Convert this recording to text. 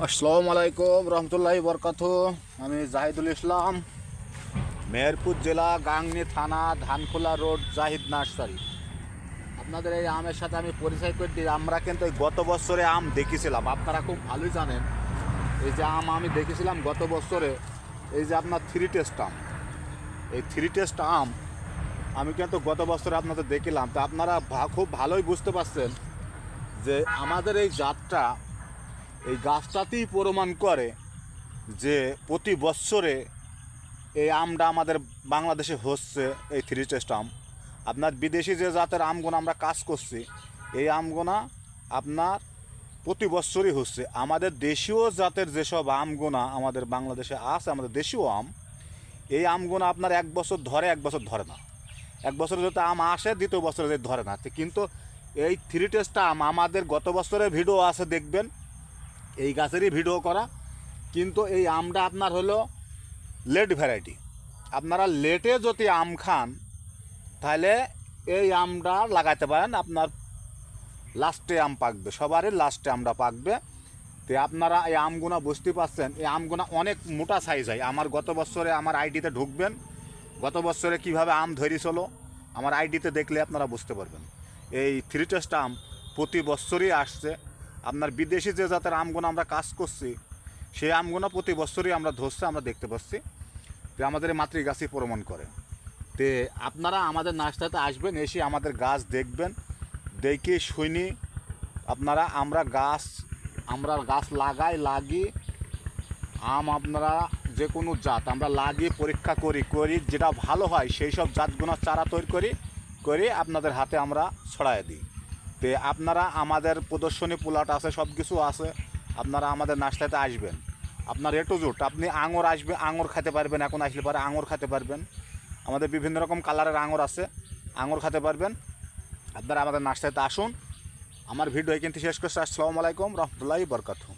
আসসালামু আলাইকুম রহমতুল্লাহি বরকাতু। আমি জাহিদুল ইসলাম, মেহেরপুর জেলা, গাংনী থানা, ধানখোলা রোড, জাহিদ নার্সারি। আপনাদের এই আমের সাথে আমি পরিচয় করে দিই। আমরা কিন্তু এই গত বছরে আম দেখেছিলাম, আপনারা খুব ভালোই জানেন। এই যে আম আমি দেখেছিলাম গত বছরে, এই যে আপনার থ্রি টেস্ট আম, এই থ্রি টেস্ট আম আমি কিন্তু গত বছরে আপনাদের দেখলাম। তো আপনারা খুব ভালোই বুঝতে পারছেন যে আমাদের এই জাতটা, এই গাছটাতেই প্রমাণ করে যে প্রতি বৎসরে এই আমটা আমাদের বাংলাদেশে হচ্ছে এই থ্রি টেস্ট আম। আপনার বিদেশি যে জাতের আমগুনা আমরা কাজ করছি, এই আমগুনা আপনার প্রতি বৎসরই হচ্ছে। আমাদের দেশীয় জাতের যেসব আমগুনা আমাদের বাংলাদেশে আছে, আমাদের দেশীয় আম, এই আমগুনা আপনার এক বছর ধরে, এক বছর ধরে না। এক বছরে যদি আম আসে, দ্বিতীয় বছরে যদি ধরে না। কিন্তু এই থ্রি টেস্ট আম আমাদের গত বছরের ভিডিও আছে, দেখবেন, এই গাছেরই ভিডিও করা। কিন্তু এই আমটা আপনার হলো লেট ভ্যারাইটি। আপনারা লেটে যদি আম খান তাহলে এই আমটা লাগাইতে পারেন, আপনার লাস্টে আম পাকবে, সবারই লাস্টে আমটা পাকবে। তো আপনারা এই আমগুনা বুঝতে পারছেন, এই আমগুনা অনেক মোটা সাইজ হয়। আমার গত বছরে আমার আইডিতে ঢুকবেন, গত বছরে কীভাবে আম ধরেছিল আমার আইডিতে দেখলে আপনারা বুঝতে পারবেন। এই থ্রি টেস্ট আম প্রতি বছরই আসছে। আপনার বিদেশি যে জাতের আমগুলো আমরা কাজ করছি, সেই আমগুলো প্রতি বছরই আমরা ধরছি, আমরা দেখতে পাচ্ছি। তো আমাদের এই মাতৃগাছই প্রমাণ করে। তে আপনারা আমাদের নার্সারিতে আসবেন, এসে আমাদের গাছ দেখবেন, দেখে শুনি আপনারা। আমরা গাছ লাগি আম, আপনারা যে কোনো জাত আমরা লাগিয়ে পরীক্ষা করি যেটা ভালো হয় সেই সব জাতগুলো চারা তৈরি করি আপনাদের হাতে আমরা ছড়াই দিই। তো আপনারা আমাদের প্রদর্শনী প্লট আছে, সব কিছু আছে। আপনারা আমাদের নার্সারিতে আসবেন, আপনার এ টু জেড আপনি আঙুর আসবে, আঙুর খেতে পারবেন। এখন আসলে পরে আঙুর খেতে পারবেন, আমাদের বিভিন্ন রকম কালারের আঙুর আছে, আঙুর খেতে পারবেন। আপনারা আমাদের নার্সারিতে আসুন। আমার ভিডিও কিন্তু শেষ করছি। আসসালামু আলাইকুম রহমতুল্লাহি বরকাতুহু।